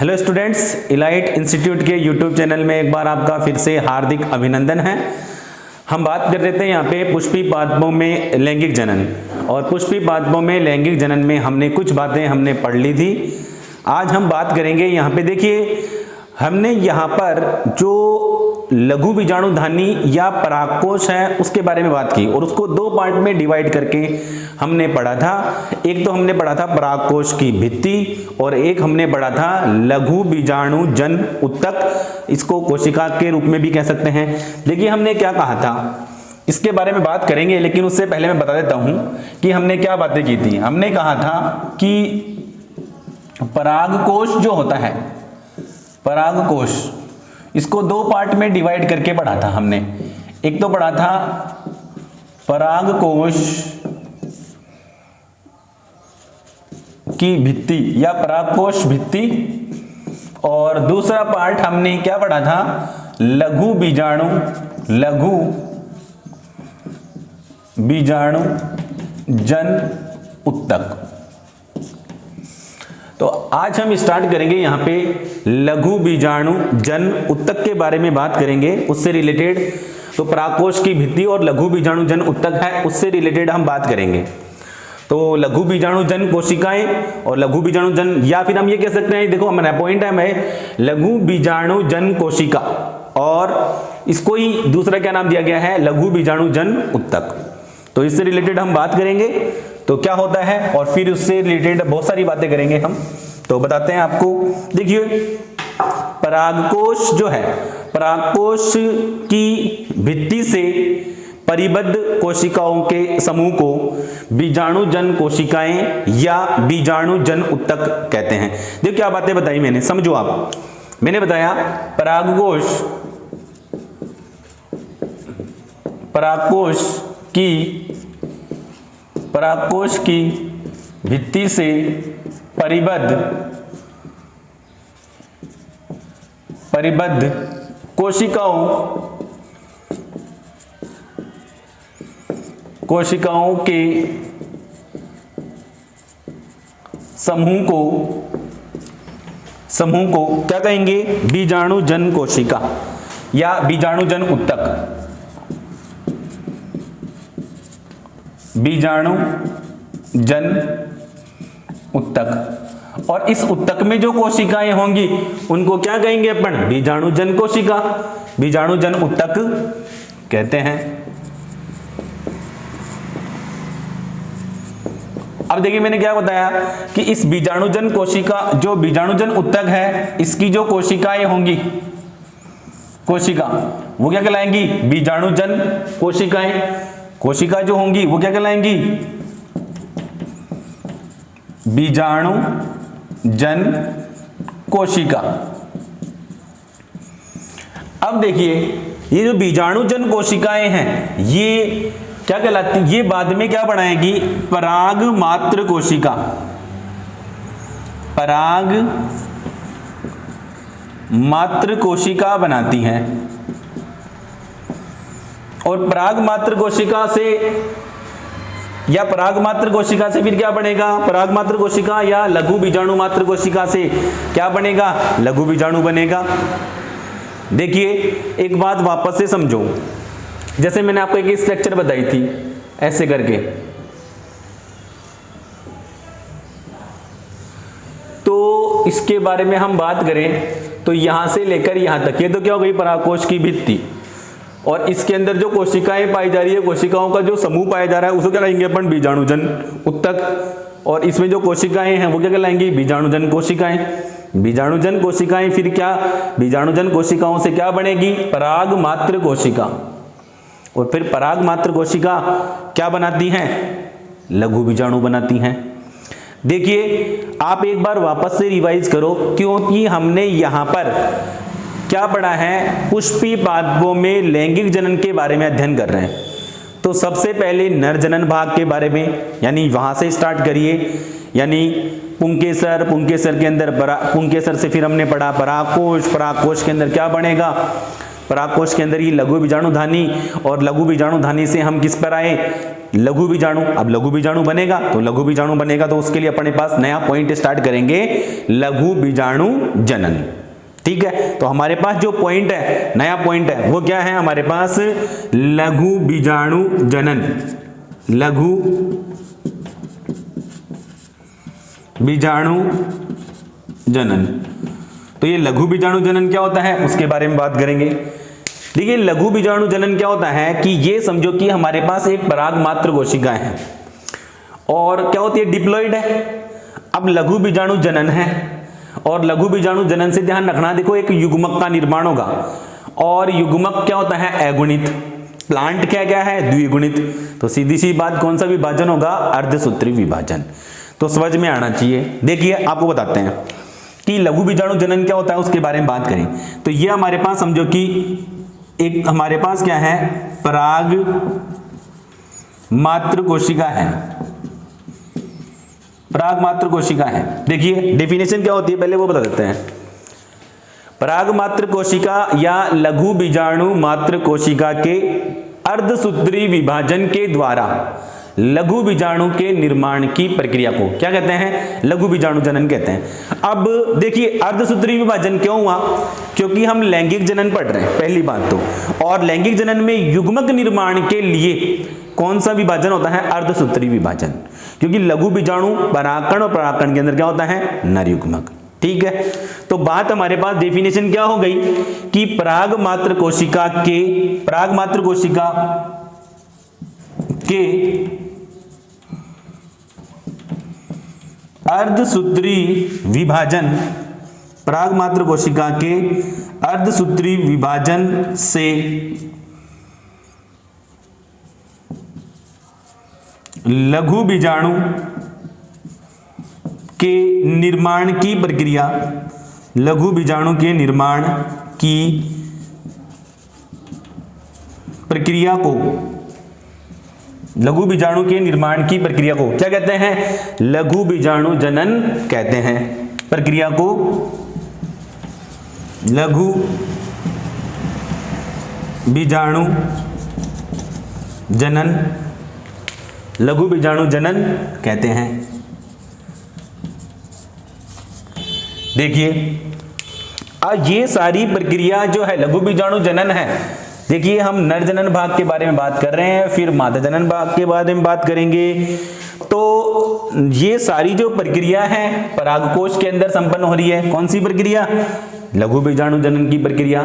Hello students, elite institute के YouTube channel में एक बार आपका फिर से हार्दिक अभिनंदन है। हम बात कर रहे थे यहाँ पे पुष्पी पादपों में लैंगिक जनन, और पुष्पी पादपों में लैंगिक जनन में हमने कुछ बातें हमने पढ़ ली थी। आज हम बात करेंगे यहाँ पे, देखिए हमने यहाँ पर जो लघु बीजाणुधानी या परागकोश है उसके बारे में बात की और उसको दो पार्ट में डिवाइड करके हमने पढ़ा था। एक तो हमने पढ़ा था परागकोश की भित्ति और एक हमने पढ़ा था लघु बीजाणु जन उत्तक, इसको कोशिका के रूप में भी कह सकते हैं। देखिए हमने क्या कहा था, इसके बारे में बात करेंगे, लेकिन उससे पहले मैं बता देता हूं कि हमने क्या बातें की थी। हमने कहा था कि परागकोश जो होता है, परागकोश, इसको दो पार्ट में डिवाइड करके पढ़ा था हमने। एक तो पढ़ा था परागकोश की भित्ति या परागकोश भित्ति, और दूसरा पार्ट हमने क्या पढ़ा था, लघु बीजाणु जन उत्तक। तो आज हम स्टार्ट करेंगे यहाँ पे लघु बीजाणु जन उत्तक के बारे में बात करेंगे। उससे रिलेटेड तो परागकोश की भित्ति और लघु बीजाणु जन उत्तक है, उससे रिलेटेड हम बात करेंगे। तो लघु बीजाणु जन कोशिकाएं और लघु बीजाणु जन, या फिर हम ये कह सकते हैं, देखो हमारा पॉइंट है लघु बीजाणु जन कोशिका, और इसको ही दूसरा क्या नाम दिया गया है, लघु बीजाणु जन उत्तक। तो इससे रिलेटेड हम बात करेंगे तो क्या होता है, और फिर उससे रिलेटेड बहुत सारी बातें करेंगे हम। तो बताते हैं आपको। देखिए परागकोश जो है, परागकोश की भित्ति से परिबद्ध कोशिकाओं के समूह को बीजाणु जन कोशिकाएं या बीजाणु जन उत्तक कहते हैं। देखिए क्या बातें बताई मैंने, समझो आप। मैंने बताया परागकोश की भित्ति से परिबद्ध कोशिकाओं के समूह को क्या कहेंगे, बीजाणु जन कोशिका या बीजाणु जन उत्तक, बीजाणु जन उत्तक। और इस उत्तक में जो कोशिकाएं होंगी उनको क्या कहेंगे अपन, बीजाणु जन कोशिका, बीजाणु जन उत्तक कहते हैं। अब देखिए मैंने क्या बताया कि इस बीजाणु जन कोशिका, जो बीजाणु जन उत्तक है, इसकी जो कोशिकाएं होंगी, कोशिका वो क्या कहलाएंगी, बीजाणु जन कोशिकाएं। कोशिका जो होंगी वो क्या कहलाएंगी, बीजाणु जन कोशिका। अब देखिए ये जो बीजाणु जन कोशिकाएं हैं ये क्या कहलाती, ये बाद में क्या बनाएगी, पराग मात्र कोशिका, पराग मात्र कोशिका बनाती हैं। और पराग मात्र कोशिका से या पराग मात्र कोशिका से फिर क्या बनेगा, पराग मात्र कोशिका या लघु बीजाणु मात्र कोशिका से क्या बनेगा, लघु बीजाणु बनेगा। देखिए एक बात वापस से समझो, जैसे मैंने आपको एक स्ट्रक्चर बताई थी ऐसे करके, तो इसके बारे में हम बात करें तो यहां से लेकर यहां तक, ये तो क्या हो गई, परागकोश की भित्ति, और इसके अंदर जो कोशिकाएं पाई जा रही है, कोशिकाओं का जो समूह पाया जा रहा है, उसको क्या कहेंगे अपन, बीजाणु जन उत्तक। और इसमें जो कोशिकाएं हैं वो क्या कहलाएंगी, बीजाणु जन कोशिकाएं। बीजाणु जन कोशिकाएं फिर क्या, बीजाणु जन कोशिकाओं से क्या बनेगी, पराग मात्र कोशिका, और फिर पराग मात्र कोशिका क्या बनाती हैं, लघु बीजाणु बनाती हैं। देखिए आप एक बार वापस से रिवाइज करो, क्योंकि हमने यहां पर क्या पढ़ा है, पुष्पी पादपों में लैंगिक जनन के बारे में अध्ययन कर रहे हैं। तो सबसे पहले नर जनन भाग के बारे में, यानी वहां से स्टार्ट करिए, यानी पुंकेसर के अंदर पुंकेसर से फिर हमने पढ़ा परागकोश, परागकोश के अंदर क्या बनेगा, परागकोश के अंदर ये लघु बीजाणुधानी, और लघु बीजाणुधानी से हम किस पर आए, लघु बीजाणु। अब लघु बीजाणु बनेगा तो लघु बीजाणु बनेगा तो उसके लिए अपने पास नया पॉइंट स्टार्ट करेंगे, लघु बीजाणु जनन। ठीक है, तो हमारे पास जो पॉइंट है, नया पॉइंट है, वो क्या है हमारे पास, लघु बीजाणु जनन। लघु बीजाणु जनन। तो ये लघु बीजाणु जनन क्या होता है उसके बारे में बात करेंगे। देखिए लघु बीजाणु जनन क्या होता है कि ये समझो कि हमारे पास एक पराग मात्र कोशिका है और क्या होती है, डिप्लॉइड है। अब लघु बीजाणु जनन है और लघु बीजाणु जनन से ध्यान रखना, देखो एक युग्मक का निर्माण होगा और युग्मक क्या होता है, अगुणित। प्लांट क्या क्या है, द्विगुणित। तो सीधी सी बात, कौन सा विभाजन होगा, अर्धसूत्री विभाजन। तो समझ में आना चाहिए। देखिए आपको बताते हैं कि लघु बीजाणु जनन क्या होता है उसके बारे में बात करें तो ये हमारे पास समझो कि एक हमारे पास क्या है, पराग मात्र कोशिका है। पराग मात्र कोशिका है। देखिए डेफिनेशन क्या होती है पहले वो बता देते हैं। पराग मात्र कोशिका या लघु बीजाणु मात्र कोशिका के अर्धसूत्री विभाजन के द्वारा लघु बीजाणु के निर्माण की प्रक्रिया को क्या कहते हैं, लघु बीजाणु जनन कहते हैं। अब देखिए अर्धसूत्री विभाजन क्यों हुआ, क्योंकि हम लैंगिक जनन पढ़ रहे हैं पहली बात तो, और लैंगिक जनन में युग्मक निर्माण के लिए कौन सा विभाजन होता है, अर्धसूत्री विभाजन। क्योंकि लघु बीजाणु परागकण और परागकण के अंदर क्या होता है, नर युग्मक। ठीक है, तो बात हमारे पास डेफिनेशन क्या हो गई कि पराग मात्र कोशिका के अर्धसूत्री विभाजन, पराग मात्र कोशिका के अर्धसूत्री विभाजन से लघु बीजाणु के निर्माण की प्रक्रिया, लघु बीजाणु के निर्माण की प्रक्रिया को, लघु बीजाणु के निर्माण की प्रक्रिया को क्या कहते हैं, लघु बीजाणु जनन कहते हैं। प्रक्रिया को लघु बीजाणु जनन, लघु बीजाणु जनन कहते हैं। देखिए ये सारी प्रक्रिया जो है लघु बीजाणु जनन है। देखिए हम नर जनन भाग के बारे में बात कर रहे हैं, फिर मादा जनन भाग के बारे में बात करेंगे। तो ये सारी जो प्रक्रिया है परागकोश के अंदर संपन्न हो रही है। कौन सी प्रक्रिया, लघु बीजाणु जनन की प्रक्रिया।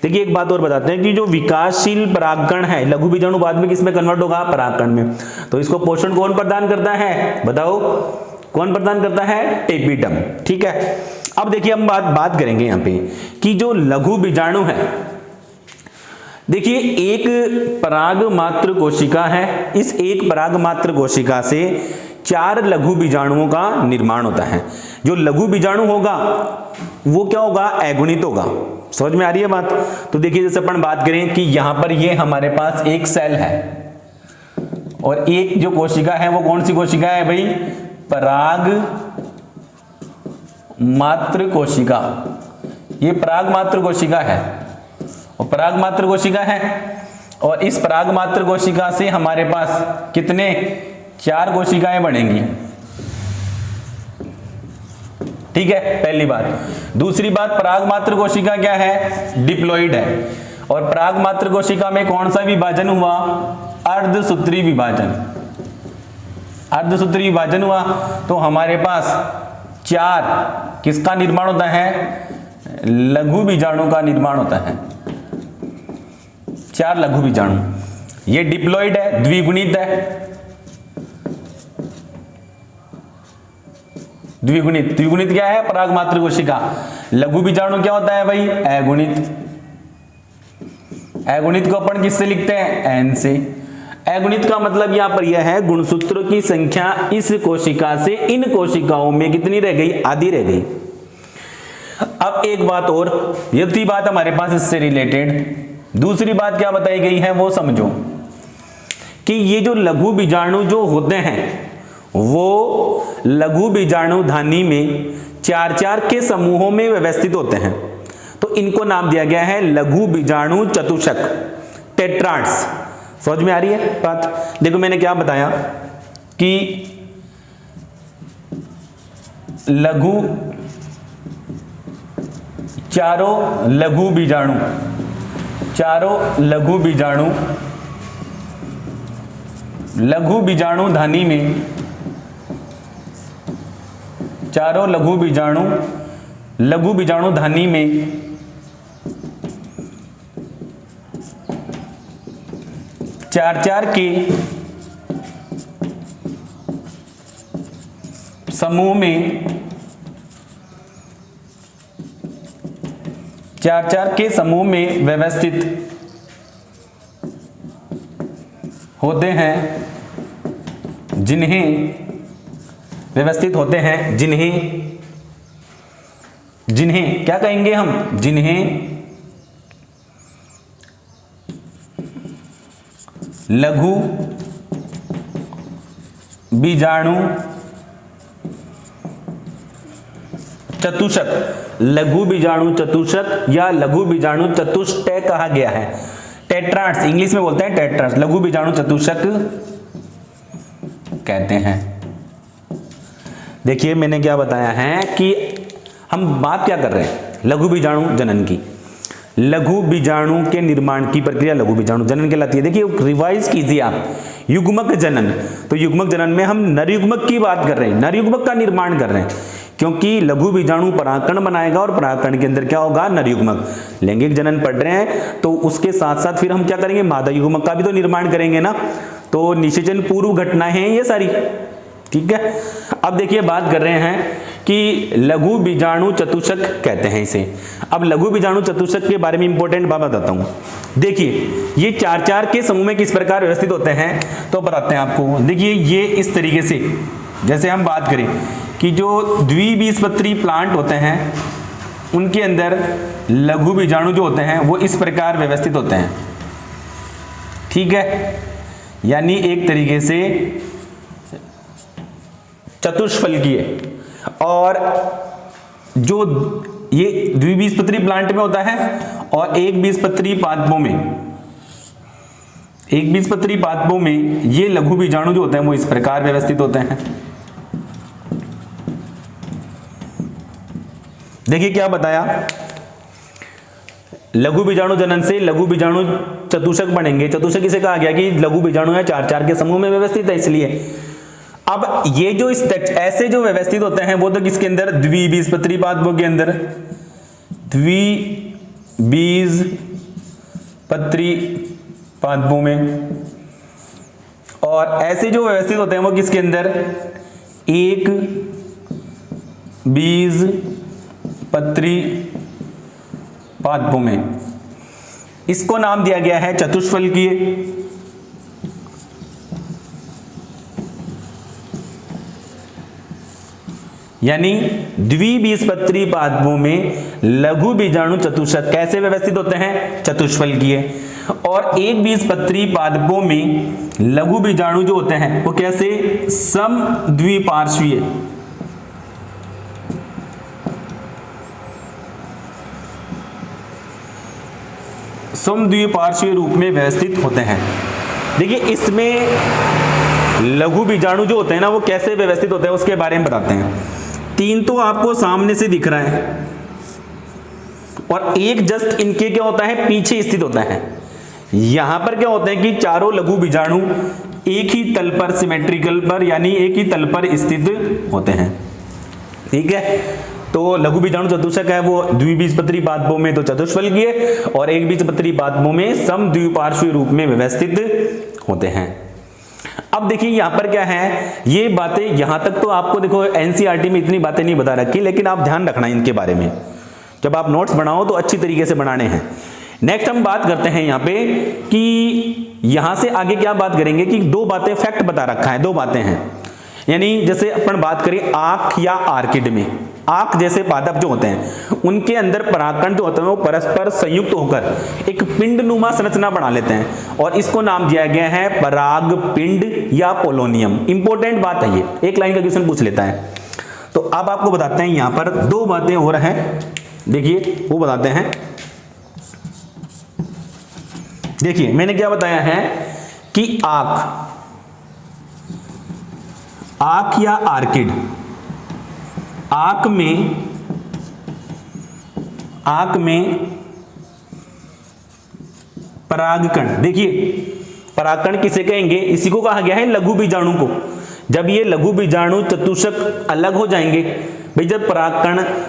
देखिए एक बात और बताते हैं कि जो विकासशील परागकण है, लघु बीजाणु बाद में किसमें कन्वर्ट होगा, परागकण में। तो इसको पोषण कौन प्रदान करता है, बताओ कौन प्रदान करता है, टेपिडम। ठीक है, अब देखिए हम बात करेंगे यहाँ पे कि जो लघु बीजाणु है, देखिए एक पराग मात्र कोशिका है, इस एक पराग मात्र कोशिका से 4 लघु बीजाणुओं का निर्माण होता है। जो लघु बीजाणु होगा वो क्या होगा, अगुणित होगा। समझ में आ रही है बात। तो देखिए जैसे अपन बात करें कि यहां पर ये हमारे पास एक सेल है और एक जो कोशिका है वो कौन सी कोशिका है भाई, पराग मात्र कोशिका। ये पराग मात्र कोशिका है और पराग मात्र कोशिका है, और इस पराग मात्र कोशिका से हमारे पास कितने, 4 कोशिकाएं बनेंगी। ठीक है, पहली बात। दूसरी बात, पराग मात्र कोशिका क्या है, डिप्लॉइड है, और पराग मात्र कोशिका में कौन सा विभाजन हुआ, अर्धसूत्री विभाजन। अर्धसूत्री विभाजन हुआ तो हमारे पास 4 किसका निर्माण होता है, लघु बीजाणु का निर्माण होता है। 4 लघु बीजाणु। ये डिप्लॉइड है, द्विगुणित है, द्विगुणित क्या है, पराग मात्र कोशिका। लघु बीजाणु क्या होता है भाई, अगुणित। अगुणित को अपन किससे लिखते हैं, एन से। अगुणित का मतलब यहां पर यह है गुणसूत्रों की संख्या इस कोशिका से इन कोशिकाओं में कितनी रह गई, आधी रह गई। अब एक बात और, ये थी बात हमारे पास इससे रिलेटेड। दूसरी बात क्या बताई गई है वो समझो कि ये जो लघु बीजाणु जो होते हैं वो लघु बीजाणुधानी में 4-4 के समूहों में व्यवस्थित होते हैं। तो इनको नाम दिया गया है लघु बीजाणु चतुष्क, टेट्राड्स। समझ में आ रही है बात? देखो मैंने क्या बताया कि लघु, चारों लघु बीजाणु, चारों लघु बीजाणु, लघु बीजाणु धानी में, चारों लघु बीजाणु, लघु बीजाणु धानी में चार चार के समूह में, चार चार के समूह में व्यवस्थित होते हैं, जिन्हें व्यवस्थित होते हैं, जिन्हें, जिन्हें क्या कहेंगे हम? जिन्हें लघु बीजाणु चतुष्क, लघु बीजाणु चतुष्क या लघु बीजाणु चतुष्टय कहा गया है। टेट्राड्स इंग्लिश में बोलते हैं, टेट्राड्स लघु बीजाणु चतुष्क कहते हैं। देखिए मैंने क्या बताया है कि हम बात क्या कर रहे हैं? लघु बीजाणु जनन की। लघु बीजाणु के निर्माण की प्रक्रिया लघु बीजाणु जनन कहलाती है। देखिए रिवाइज कीजिए आप, युग्मक जनन, तो युग्मक जनन में हम नर युग्मक की बात कर रहे हैं, नर युग्मक का निर्माण कर रहे हैं, क्योंकि लघु बीजाणु परागकण बनाएगा और परागकण के अंदर क्या होगा? नर युग्मक। लैंगिक जनन पढ़ रहे हैं तो उसके साथ साथ फिर हम क्या करेंगे? मादा युग्मक का भी तो निर्माण करेंगे ना। तो निषेचन पूर्व घटनाएं हैं ये सारी, ठीक है। अब देखिए बात कर रहे हैं कि लघु बीजाणु चतुष्क कहते हैं इसे। अब लघु बीजाणु चतुष्क के बारे में इंपॉर्टेंट बात बताता हूं। देखिए ये चार चार के समूह में किस प्रकार व्यवस्थित होते हैं तो बताते हैं आपको। देखिए ये इस तरीके से, जैसे हम बात करें कि जो द्विबीजपत्री प्लांट होते हैं उनके अंदर लघु बीजाणु जो होते हैं वो इस प्रकार व्यवस्थित होते हैं, ठीक है। यानी एक तरीके से चतुष्फलकीय। और जो ये द्विबीजपत्री प्लांट में होता है और एक बीजपत्री पादपों में, एक बीजपत्री पादपों में ये लघु बीजाणु जो होते हैं वो इस प्रकार व्यवस्थित होते हैं। देखिए क्या बताया, लघु बीजाणु जनन से लघु बीजाणु चतुष्क बनेंगे। चतुष्क इसे कहा गया कि लघु बीजाणु है चार चार के समूह में व्यवस्थित है, इसलिए। अब ये जो ऐसे जो व्यवस्थित होते हैं वो तो किसके अंदर? द्विबीजपत्री पादपों के अंदर, द्विबीजपत्री पादपों में। और ऐसे जो व्यवस्थित होते हैं वो किसके अंदर? एक बीजपत्री पादपों में। इसको नाम दिया गया है चतुष्फलकीय। यानी द्विबीजपत्री पादपों में लघु बीजाणु चतुष्क कैसे व्यवस्थित होते हैं? चतुष्फलकीय। और एक बीजपत्री पादपों में लघु बीजाणु जो होते हैं वो कैसे? समद्विपार्श्वीय। समद्विपार्श्वीय रूप में व्यवस्थित होते हैं। देखिए इसमें लघु बीजाणु जो होते हैं ना वो कैसे व्यवस्थित होते हैं उसके बारे में बताते हैं। तीन तो आपको सामने से दिख रहा है और एक जस्ट इनके क्या होता है? पीछे स्थित होता है। यहां पर क्या होता है कि चारों लघु बीजाणु एक ही तल पर, सिमेट्रिकल पर, यानी एक ही तल पर स्थित होते हैं, ठीक है। तो लघु बीजाणु चतुष्क है वो द्विबीजपत्री पादपों में तो चतुष्फलकीय और एक बीजपत्री पादपों में समद्विपार्श्वीय रूप में व्यवस्थित होते हैं। अब देखिए यहां पर क्या है, ये बातें यहां तक तो आपको देखो एनसीईआरटी में इतनी बातें नहीं बता रखी, लेकिन आप ध्यान रखना इनके बारे में। जब आप नोट्स बनाओ तो अच्छी तरीके से बनाने हैं। नेक्स्ट हम बात करते हैं यहां पे कि यहां से आगे क्या बात करेंगे कि दो बातें, फैक्ट बता रखा है, दो बातें हैं। यानी जैसे अपन बात करें आंख या आर्किड में, आंख जैसे पादप जो होते हैं उनके अंदर परागकण जो होते हैं वो परस्पर संयुक्त होकर एक पिंडनुमा संरचना बना लेते हैं और इसको नाम दिया गया है पराग पिंड या पोलोनियम। इंपॉर्टेंट बात है ये, एक लाइन का क्वेश्चन पूछ लेता है। तो अब आपको बताते हैं यहां पर दो बातें और हैं देखिए वो बताते हैं। देखिए मैंने क्या बताया है कि आंख या आर्किड, आंख में परागकण। देखिए परागकण किसे कहेंगे, इसी को कहा गया है लघु बीजाणु को। जब ये लघु बीजाणु चतुष्क अलग हो जाएंगे भाई, जब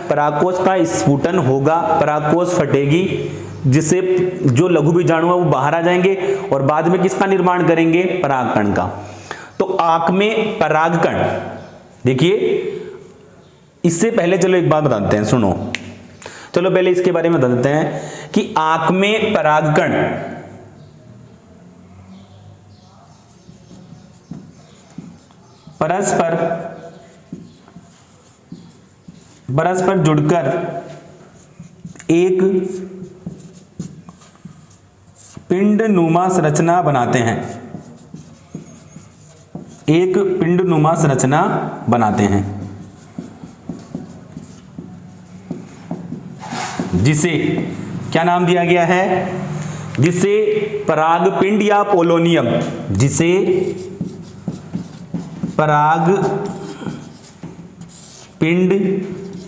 परागकोश का स्फुटन होगा, परागकोश फटेगी, जिससे जो लघु बीजाणु है वो बाहर आ जाएंगे और बाद में किसका निर्माण करेंगे, परागकण का। तो आंख में परागकण, देखिए इससे पहले चलो एक बात बताते हैं, सुनो, चलो पहले इसके बारे में बता देते हैं कि आंख में परागकण परस्पर जुड़कर एक पिंडनुमा संरचना बनाते हैं, एक पिंडनुमा संरचना बनाते हैं, जिसे क्या नाम दिया गया है, जिसे परागपिंड या पोलोनियम, जिसे परागपिंड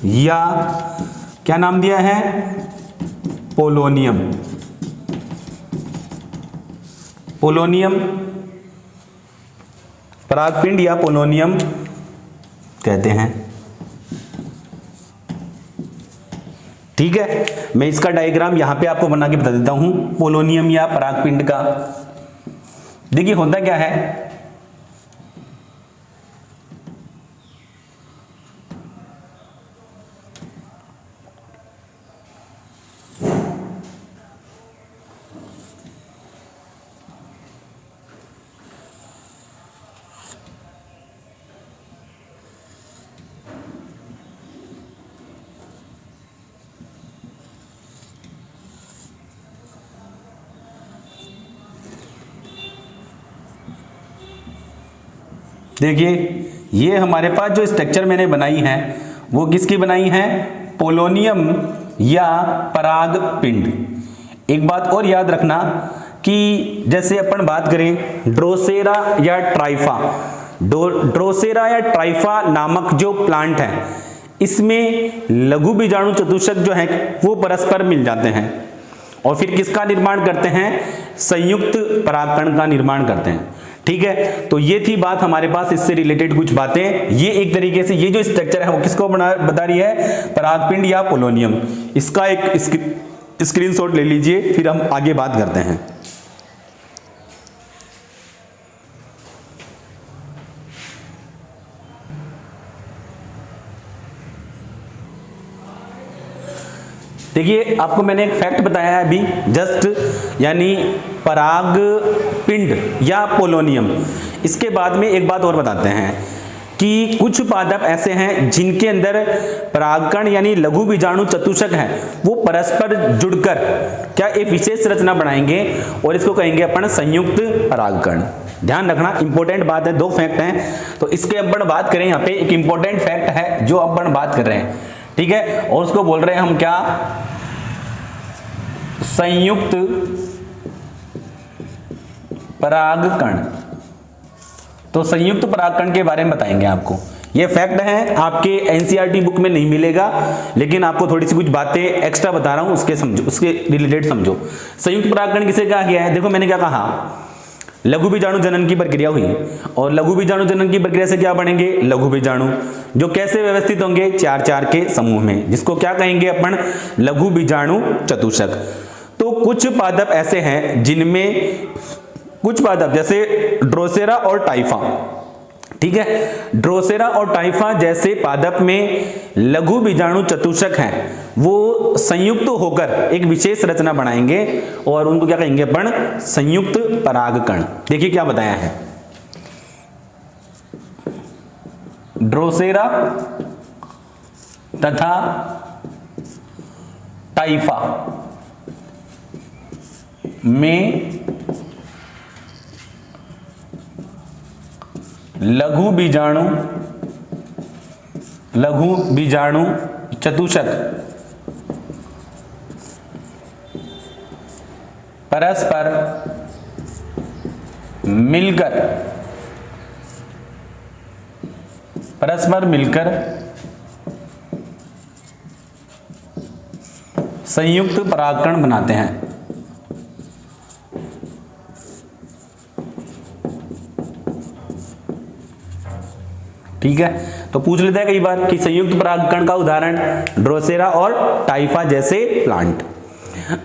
या क्या नाम दिया है, पोलोनियम, परागपिंड या पोलोनियम कहते हैं। ठीक है, मैं इसका डायग्राम यहां पे आपको बना के बता देता हूं, पोलोनियम या परागपिंड का। देखिए होता क्या है, देखिए ये हमारे पास जो स्ट्रक्चर मैंने बनाई है वो किसकी बनाई है, पोलोनियम या परागपिंड। एक बात और याद रखना कि जैसे अपन बात करें ड्रोसेरा या ट्राइफा, ड्रोसेरा या ट्राइफा नामक जो प्लांट है, इसमें लघु बीजाणु चतुष्क जो है वो परस्पर मिल जाते हैं और फिर किसका निर्माण करते हैं, संयुक्त परागकण का निर्माण करते हैं। ठीक है, तो ये थी बात हमारे पास इससे रिलेटेड कुछ बातें। ये एक तरीके से ये जो स्ट्रक्चर है वो किसको बता रही है, परागपिंड या पोलोनियम। इसका एक स्क्रीनशॉट ले लीजिए, फिर हम आगे बात करते हैं। देखिए आपको मैंने एक फैक्ट बताया है अभी जस्ट, यानी परागपिंड या पोलोनियम। इसके बाद में एक बात और बताते हैं कि कुछ पादप ऐसे हैं जिनके अंदर परागकण यानी लघु बीजाणु चतुष्क है वो परस्पर जुड़कर क्या एक विशेष रचना बनाएंगे और इसको कहेंगे अपन संयुक्त परागकण। ध्यान रखना, इंपॉर्टेंट बात है, दो फैक्ट हैं, तो इसके अपन बात करें। यहाँ पे एक इंपॉर्टेंट फैक्ट है जो अपन बात कर रहे हैं, ठीक है, और उसको बोल रहे हैं हम क्या, संयुक्त परागकण। तो संयुक्त परागकण के बारे में बताएंगे आपको। ये फैक्ट है, आपके एनसीईआरटी बुक में नहीं मिलेगा, लेकिन आपको थोड़ी सी कुछ बातें एक्स्ट्रा बता रहा हूं, उसके समझो, उसके रिलेटेड समझो। संयुक्त परागकण किसे कहा गया है, देखो मैंने क्या कहा, लघु बीजाणु जनन की प्रक्रिया हुई और लघु बीजाणु जनन की प्रक्रिया से क्या बनेंगे, लघु बीजाणु, जो कैसे व्यवस्थित होंगे, 4-4 के समूह में, जिसको क्या कहेंगे अपन, लघु बीजाणु चतुष्क। तो कुछ पादप ऐसे हैं जिनमें, कुछ पादप जैसे ड्रोसेरा और टाइफा, ठीक है, ड्रोसेरा और टाइफा जैसे पादप में लघु बीजाणु चतुष्क हैं, वो संयुक्त होकर एक विशेष रचना बनाएंगे और उनको क्या कहेंगे अपन, संयुक्त परागकण। देखिए क्या बताया है, ड्रोसेरा तथा टाइफा में लघु बीजाणु चतुष्क परस्पर मिलकर संयुक्त परागकण बनाते हैं। ठीक है, तो पूछ लेता है कई बार कि संयुक्त परागकण का उदाहरण ड्रोसेरा और टाइफा जैसे प्लांट।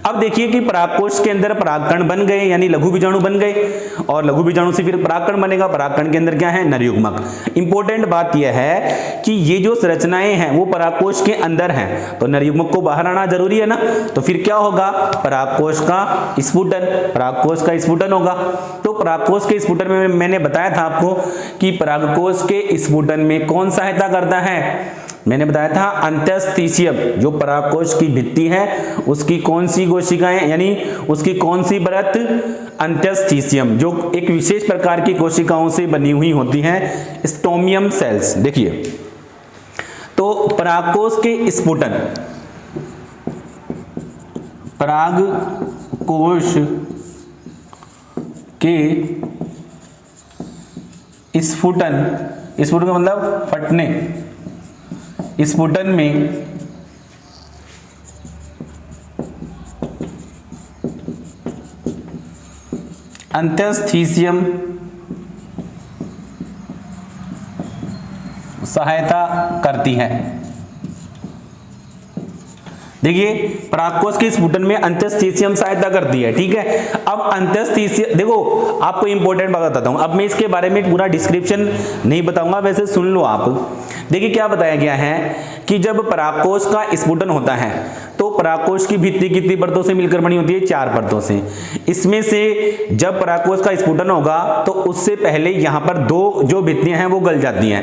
अब देखिए कि परागकोश के अंदर परागकण बन गए, यानी लघु बीजाणु बन गए, और लघु बीजाणु से फिर परागकण बनेगा। परागकण के अंदर क्या है? नरयुग्मक। इंपॉर्टेंट बात यह है कि ये जो संरचनाएं हैं वो परागकोश के अंदर हैं, तो नरयुग्मक को बाहर आना जरूरी है ना, तो फिर क्या होगा? परागकोश का स्फुटन, परागकोश का स्फुटन होगा। तो परागकोश के स्फुटन में मैंने बताया था आपको कि परागकोश के स्फुटन में कौन सहायता करता है? मैंने बताया था अंतस्थिसियम, जो परागकोश की भित्ति है उसकी कौन सी कोशिकाएं, यानी उसकी कौन सी परत? अंतस्थिसियम, जो एक विशेष प्रकार की कोशिकाओं से बनी हुई होती हैं, स्टोमियम सेल्स। देखिए, तो परागकोश के स्फुटन, परागकोश के स्फुटन, स्फुटन का मतलब फटने, स्फुटन में अंतस्थिसियम सहायता करती है। देखिए, परागकोश के स्फुटन में अंतस्थिसियम सहायता करती है। ठीक है, अब अंतस्थिसियम, देखो आपको इंपॉर्टेंट बात बताता हूं। अब मैं इसके बारे में पूरा डिस्क्रिप्शन नहीं बताऊंगा, वैसे सुन लो आप। देखिए क्या बताया गया है कि जब परागकोश का स्फुटन होता है तो परागकोश की भित्ति कितनी परतों से मिलकर बनी होती है? 4 परतों से। इसमें से जब परागकोश का स्फुटन होगा तो उससे पहले यहां पर 2 जो भित्तियां हैं वो गल जाती हैं,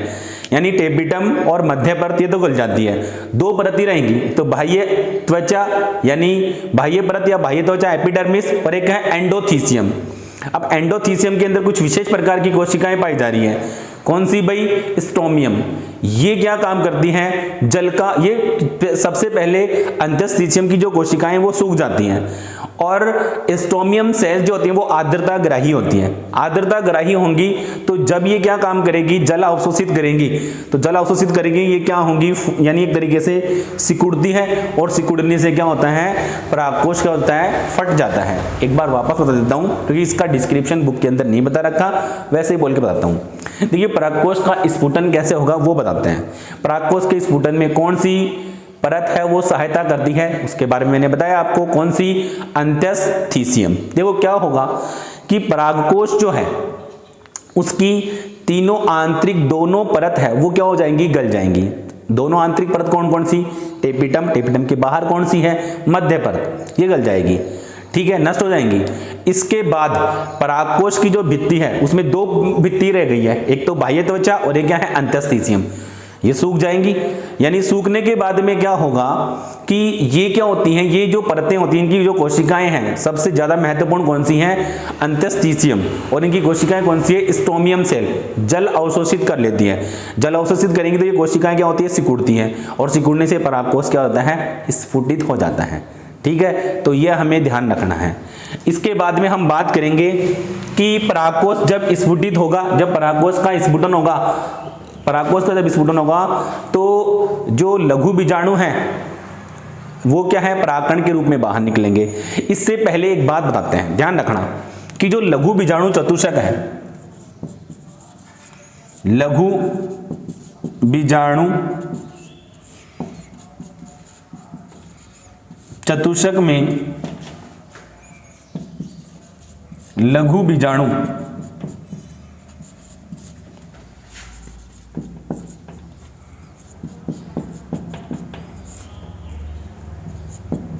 यानी टेपिटम और मध्य परत, ये तो गल जाती है। 2 परतें रहेंगी, तो बाह्य त्वचा यानी बाह्य परत या बाह्य त्वचा एपिडर्मिस, और एक है एंडोथीसियम। अब एंडोथीसियम के अंदर कुछ विशेष प्रकार की कोशिकाएं पाई जा रही हैं। कौन सी भाई? स्टोमियम। ये क्या काम करती हैं? जल का, ये सबसे पहले अंतस्थिसियम की जो कोशिकाएं वो सूख जाती हैं, और स्टोमियम सेल्स जो होती हैं वो आर्द्रता ग्राही होती हैं। आर्द्रता ग्राही होंगी तो जब ये क्या काम करेगी? जल अवशोषित करेंगी। तो जल अवशोषित करेंगी, ये क्या होंगी? यानी एक तरीके से सिकुड़ती है, और सिकुड़ने से क्या होता है? परागकोश क्या होता है? फट जाता है। एक बार वापस बता देता हूं क्योंकि इसका डिस्क्रिप्शन बुक के अंदर नहीं बता रखा, वैसे ही बोल के बताता हूं। देखिए, परागकोश का स्फुटन कैसे होगा वो बताते हैं। परागकोश के स्फुटन में कौन सी परत है वो सहायता करती है, उसके बारे में मैंने बताया आपको। कौन सी? अंतस्थिसियम। देखो क्या होगा कि परागकोश जो है उसकी तीनों आंतरिक दोनों परत है वो क्या हो जाएंगी? गल जाएंगी। दोनों आंतरिक परत कौन कौन सी? टेपिटम, टेपिटम के बाहर कौन सी है? मध्य परत, ये गल जाएगी। ठीक है, नष्ट हो जाएंगी। इसके बाद परागकोश की जो भित्ति है उसमें 2 भित्ति रह गई है, एक तो बाह्य त्वचा और एक क्या है? अंतस्थिसियम। ये सूख जाएंगी। यानी सूखने के बाद में क्या होगा कि ये क्या होती हैं? ये जो परतें होती हैं, इनकी जो कोशिकाएं हैं, सबसे ज्यादा महत्वपूर्ण कौन सी हैं? अंतस्थिसियम। और इनकी कोशिकाएं कौन सी है? Stomium cell. जल अवशोषित कर लेती है। जल अवशोषित करेंगी तो ये कोशिकाएं क्या होती है? सिकुड़ती हैं, और सिकुड़ने से परागकोश क्या होता है? स्फुटित हो जाता है। ठीक है, तो यह हमें ध्यान रखना है। इसके बाद में हम बात करेंगे कि परागकोश जब स्फुटित होगा, जब परागकोश का स्फुटन होगा, परागकोश का जब स्फुटन होगा तो जो लघु बीजाणु हैं वो क्या है? परागकण के रूप में बाहर निकलेंगे। इससे पहले एक बात बताते हैं, ध्यान रखना कि जो लघु बीजाणु चतुष्क है, लघु बीजाणु चतुष्क में लघु बीजाणु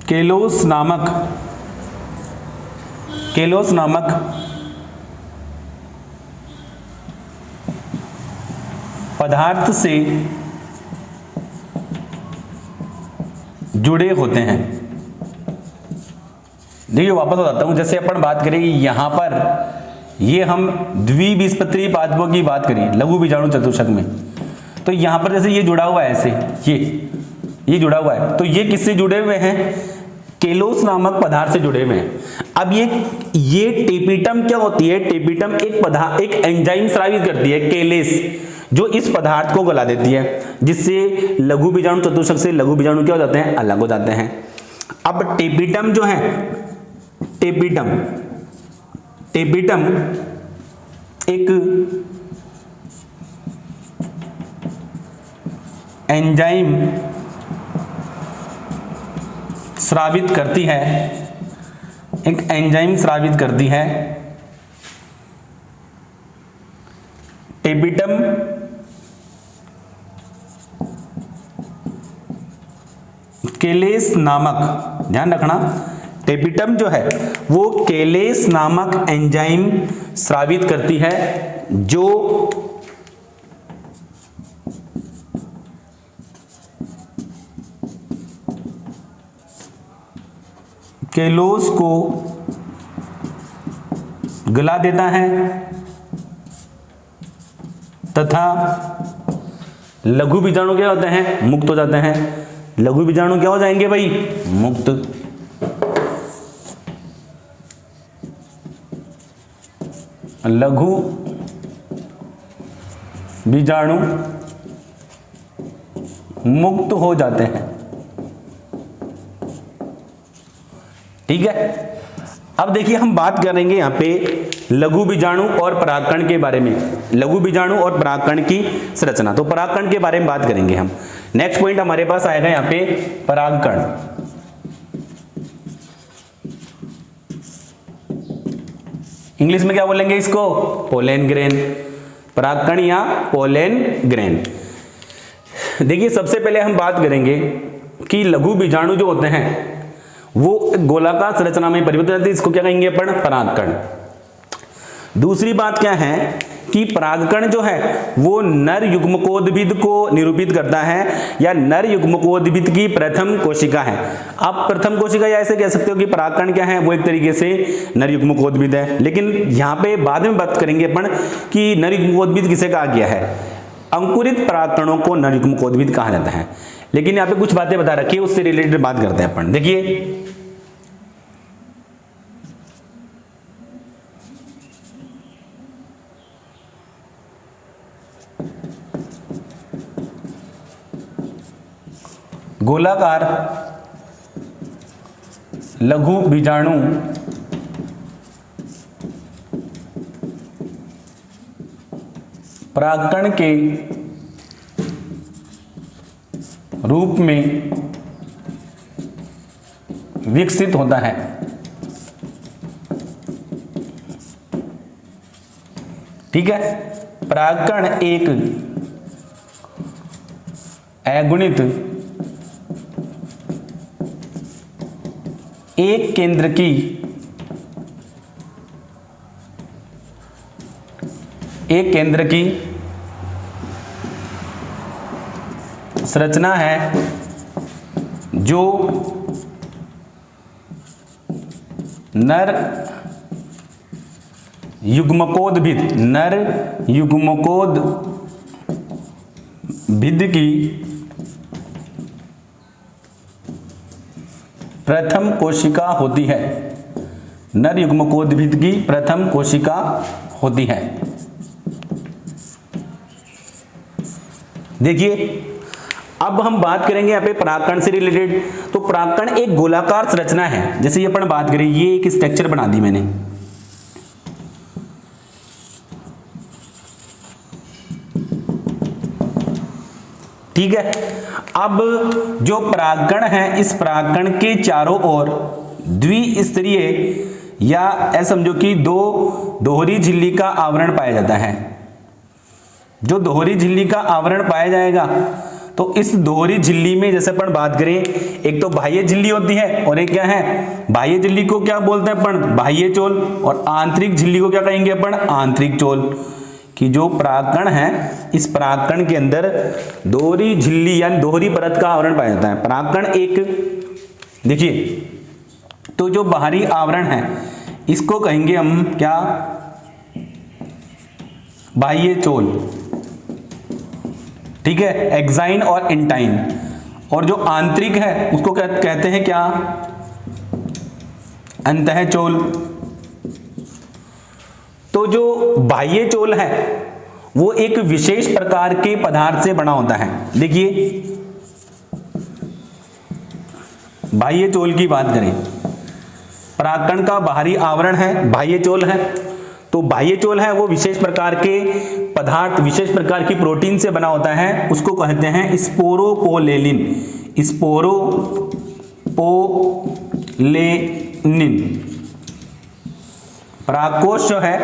केलोस नामक पदार्थ से जुड़े होते हैं। देखिए वापस बताता हूं, जैसे अपन बात करें यहां पर ये हम द्विबीजपत्री पादपों की बात करें लघु बीजाणु चतुष्क में, तो यहां पर जैसे ये जुड़ा हुआ है, ऐसे ये जुड़ा हुआ है, तो ये किससे जुड़े हुए हैं? केलोस नामक पदार्थ से जुड़े हुए हैं। अब ये टेपिटम क्या होती है? टेपिटम एक एंजाइम स्रावित करती है केलेस, जो इस पदार्थ को गला देती है, जिससे लघु बीजाणु चतुष्क से लघु बीजाणु क्या हो जाते हैं? अलग हो जाते हैं। अब टेपिटम जो है, टेपिटम एक एंजाइम स्रावित करती है, एक एंजाइम स्रावित करती है। टेपिटम केलेस नामक, ध्यान रखना, टेपिटम जो है वो केलेस नामक एंजाइम स्रावित करती है, जो केलोस को गला देता है तथा लघु बीजाणु क्या होते हैं? मुक्त हो जाते हैं। लघु बीजाणु क्या हो जाएंगे भाई? मुक्त। लघु बीजाणु मुक्त हो जाते हैं। ठीक है। अब देखिए हम बात करेंगे यहां पे लघु बीजाणु और परागकण के बारे में, लघु बीजाणु और परागकण की संरचना। तो परागकण के बारे में बात करेंगे हम। नेक्स्ट पॉइंट हमारे पास आएगा यहां पे परागकण। इंग्लिश में क्या बोलेंगे इसको? Pollen grain. परागकण या पोलन ग्रेन। देखिए सबसे पहले हम बात करेंगे कि लघु बीजाणु जो होते हैं वो गोलाकार संरचना में परिवर्तित होते हैं, इसको क्या कहेंगे अपन? परागकण। दूसरी बात क्या है कि परागकण जो है वो नर युग्मकोद्भिद को निरूपित करता है, या नर युग्मकोद्भिद की प्रथम कोशिका है। आप प्रथम कोशिका या ऐसे कह सकते हो कि परागकण क्या है? वो एक तरीके से नर युग्मकोद्भिद है। लेकिन यहाँ पे बाद में बात करेंगे अपन कि नर युग्मकोद्भिद किसे कहा गया है। अंकुरित परागकणों को नर युग्मकोद्भिद कहा जाता है। लेकिन यहाँ पे कुछ बातें बता रखी है, उससे रिलेटेड बात करते हैं अपन। देखिए गोलाकार लघु बीजाणु परागकण के रूप में विकसित होता है। ठीक है। परागकण एक अगुणित एक केंद्र की संरचना है, जो नर युग्मकोद्भिद की प्रथम कोशिका होती है। नर युग्मकोद्भिद की प्रथम कोशिका होती है। देखिए अब हम बात करेंगे यहाँ पे परागकण से रिलेटेड। तो परागकण एक गोलाकार संरचना है, जैसे ये अपन बात करें, ये एक स्ट्रक्चर बना दी मैंने। ठीक है। अब जो परागकण है, इस परागकण के चारों ओर द्विस्तरीय या ऐसा समझो कि दो दोहरी झिल्ली का आवरण पाया जाता है। जो दोहरी झिल्ली का आवरण पाया जाएगा, तो इस दोहरी झिल्ली में जैसे अपन बात करें, एक तो बाह्य झिल्ली होती है और एक क्या है? बाह्य झिल्ली को क्या बोलते हैं अपन? बाह्य चोल। और आंतरिक झिल्ली को क्या कहेंगे अपन? आंतरिक चोल। कि जो परागकण है, इस परागकण के अंदर दोहरी झिल्ली यानी दोहरी परत का आवरण पाया जाता है। परागकण एक, देखिए तो जो बाहरी आवरण है इसको कहेंगे हम क्या? बाह्य चोल। ठीक है, एक्साइन और इंटाइन। और जो आंतरिक है उसको कहते हैं क्या? अंतःचोल। तो जो बाह्य चोल है वो एक विशेष प्रकार के पदार्थ से बना होता है। देखिए बाह्य चोल की बात करें, परागकण का बाहरी आवरण है बाह्य चोल है। तो बाह्य चोल है वो विशेष प्रकार के पदार्थ, विशेष प्रकार की प्रोटीन से बना होता है, उसको कहते हैं स्पोरोपोलेनिन। स्पोरोपोलेनिन। परागकोश जो है,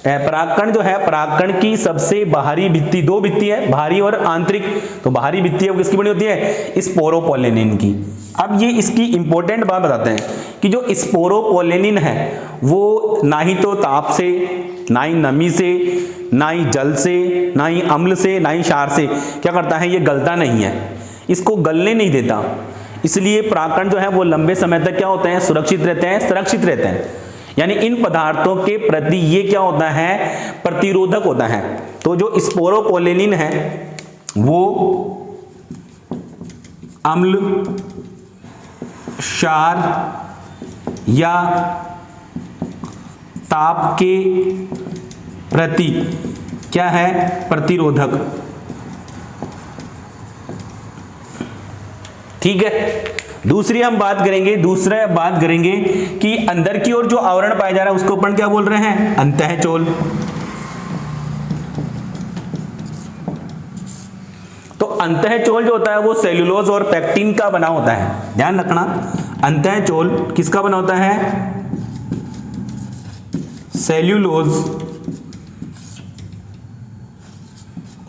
परागकण जो है, परागकण की सबसे बाहरी भित्ति, दो भित्ति है, बाहरी और आंतरिक। तो बाहरी भित्ति है वो किसकी बनी होती है? स्पोरोपोलेनिन की। अब ये इसकी इंपॉर्टेंट बात बताते हैं कि जो स्पोरोपोलेनिन है वो ना ही तो ताप से, ना ही नमी से, ना ही जल से, ना ही अम्ल से, ना ही क्षार से क्या करता है, ये गलता नहीं है, इसको गलने नहीं देता। इसलिए परागकण जो है वो लंबे समय तक क्या होते हैं, सुरक्षित रहते हैं, सुरक्षित रहते हैं। यानी इन पदार्थों के प्रति ये क्या होता है, प्रतिरोधक होता है। तो जो स्पोरोपोलेनिन है वो अम्ल, क्षार या ताप के प्रति क्या है, प्रतिरोधक। ठीक है। दूसरी हम बात करेंगे, दूसरा बात करेंगे कि अंदर की ओर जो आवरण पाया जा रहा है उसको अपन क्या बोल रहे हैं, अंतःचोल। तो अंतःचोल जो होता है वो सेल्यूलोज और पेक्टिन का बना होता है। ध्यान रखना, अंतःचोल किसका बना होता है, सेल्यूलोज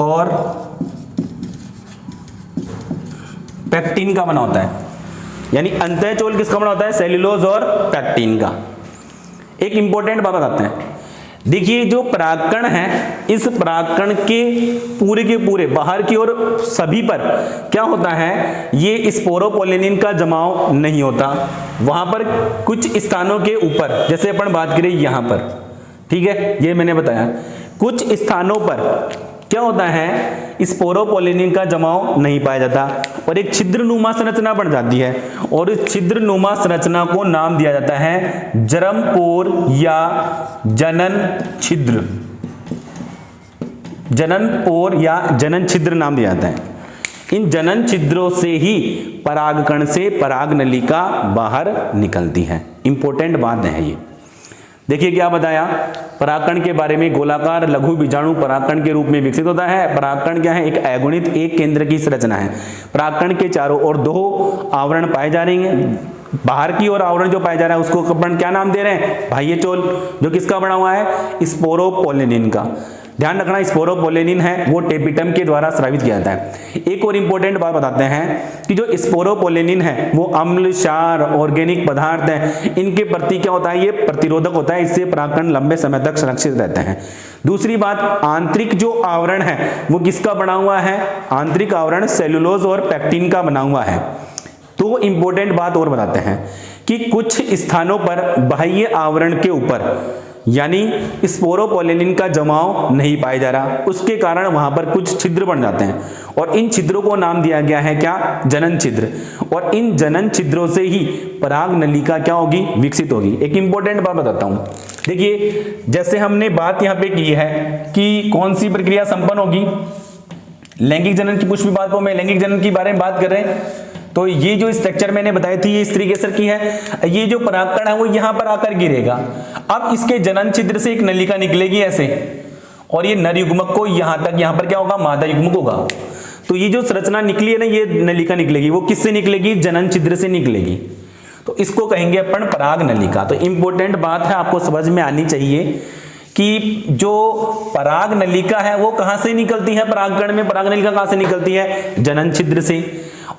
और पेक्टिन का बना होता है। यानी अंतःचोल किसका बना होता है, सेल्यूलोज और पेक्टिन का। एक इंपॉर्टेंट बात बताते हैं, देखिए जो परागकण है, इस परागकण के पूरे बाहर की ओर सभी पर क्या होता है, ये स्पोरोपोलेनिन का जमाव नहीं होता। वहां पर कुछ स्थानों के ऊपर, जैसे अपन बात करें यहां पर, ठीक है, ये मैंने बताया, कुछ स्थानों पर क्या होता है, स्पोरोपोलेनिन का जमाव नहीं पाया जाता और एक छिद्रनुमा संरचना बन जाती है। और इस छिद्रनुमा संरचना को नाम दिया जाता है जरमपोर या जनन छिद्र। जननपोर या जनन छिद्र नाम दिया जाता है। इन जनन छिद्रों से ही परागकण से पराग नलिका बाहर निकलती है। इंपॉर्टेंट बात है ये। देखिए क्या बताया परागकण के बारे में, गोलाकार लघु बीजाणु परागकण के रूप में विकसित होता है। परागकण क्या है, एक अगुणित एक केंद्र की संरचना है। परागकण के चारों ओर दो आवरण पाए जा रहे हैं। बाहर की ओर आवरण जो पाया जा रहा है उसको अपन क्या नाम दे रहे हैं, बाह्य चोल, जो किसका बना हुआ है, स्पोरोपोलेनिन का। ध्यान रखना, स्पोरोपोलेनिन है वो टेपिटम के द्वारा स्रावित किया जाता है। एक और इंपॉर्टेंट बात बताते हैं कि जो स्पोरोपोलेनिन है वो अम्ल, क्षार, ऑर्गेनिक पदार्थ है, इनके प्रति क्या होता है, ये प्रतिरोधक होता है। इससे परागकण लंबे समय तक सुरक्षित रहते हैं। दूसरी बात, आंतरिक जो आवरण है वो किसका बना हुआ है, आंतरिक आवरण सेल्यूलोज और पेक्टिन का बना हुआ है। तो इंपॉर्टेंट बात और बताते हैं कि कुछ स्थानों पर बाह्य आवरण के ऊपर यानी स्पोरोपोलेनिन का जमाव नहीं पाया जा रहा, उसके कारण वहां पर कुछ छिद्र बन जाते हैं और इन छिद्रों को नाम दिया गया है क्या, जनन छिद्र। और इन जनन छिद्रों से ही पराग नलिका क्या होगी, विकसित होगी। एक इंपॉर्टेंट बात बताता हूं, देखिए जैसे हमने बात यहां पे की है कि कौन सी प्रक्रिया संपन्न होगी, लैंगिक जनन की पुष्पी पादपों में लैंगिक जनन के बारे में बात कर रहे हैं। तो ये जो स्ट्रक्चर मैंने बताई थी ये इस तरीके से की है। ये जो परागकण है वो यहां पर आकर गिरेगा। अब इसके जनन छिद्र से एक नलिका निकलेगी ऐसे, और ये नर युग्मक को यहां तक, यहां पर क्या होगा, मादा युग्मक होगा। तो ये जो संरचना निकली है ना, ये नलिका निकलेगी, वो किससे निकलेगी, जनन छिद्र से निकलेगी। तो इसको कहेंगे अपन पराग नलिका। तो इंपॉर्टेंट बात है, आपको समझ में आनी चाहिए कि जो पराग नलिका है वो कहां से निकलती है, परागकण में पराग नलिका कहां से निकलती है, जनन छिद्र से।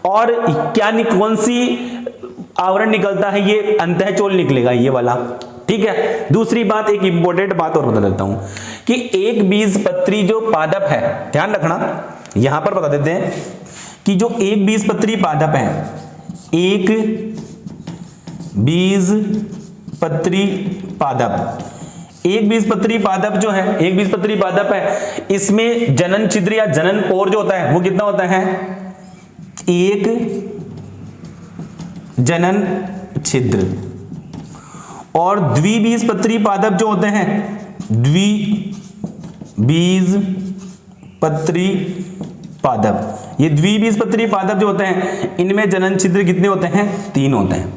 और क्या कौन सी आवरण निकलता है, ये अंतःचोल निकलेगा, ये वाला। ठीक है। दूसरी बात, एक इंपॉर्टेंट बात और बता देता हूं कि एक बीजपत्री जो पादप है, ध्यान रखना, यहां पर बता देते हैं कि जो एक बीजपत्री पादप है, एक बीजपत्री पादप, एक बीजपत्री पादप जो है, एक बीजपत्री पादप है, इसमें जनन छिद्र या जनन पोर जो होता है वो कितना होता है, एक जनन छिद्र। और द्विबीजपत्री पादप जो होते हैं, द्विबीजपत्री पादप, ये द्विबीजपत्री पादप जो होते हैं इनमें जनन छिद्र कितने होते हैं? 3 होते हैं।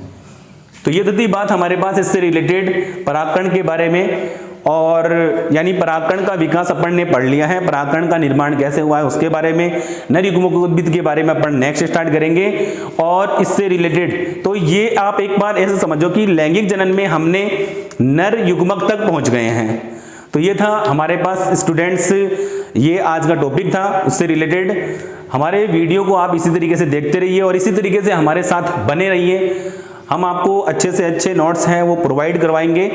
तो ये तो थी बात हमारे पास इससे रिलेटेड परागकण के बारे में, और यानी परागकण का विकास अपन ने पढ़ लिया है, परागकण का निर्माण कैसे हुआ है उसके बारे में, नर युग्मक उद्भिद के बारे में अपन नेक्स्ट स्टार्ट करेंगे। और इससे रिलेटेड तो ये आप एक बार ऐसे समझो कि लैंगिक जनन में हमने नर युग्मक तक पहुंच गए हैं। तो ये था हमारे पास स्टूडेंट्स, ये आज का टॉपिक था उससे रिलेटेड। हमारे वीडियो को आप इसी तरीके से देखते रहिए और इसी तरीके से हमारे साथ बने रहिए। हम आपको अच्छे से अच्छे नोट्स हैं वो प्रोवाइड करवाएंगे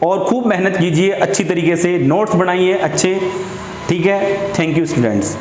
और खूब मेहनत कीजिए, अच्छी तरीके से नोट्स बनाइए अच्छे, ठीक है। Thank you students.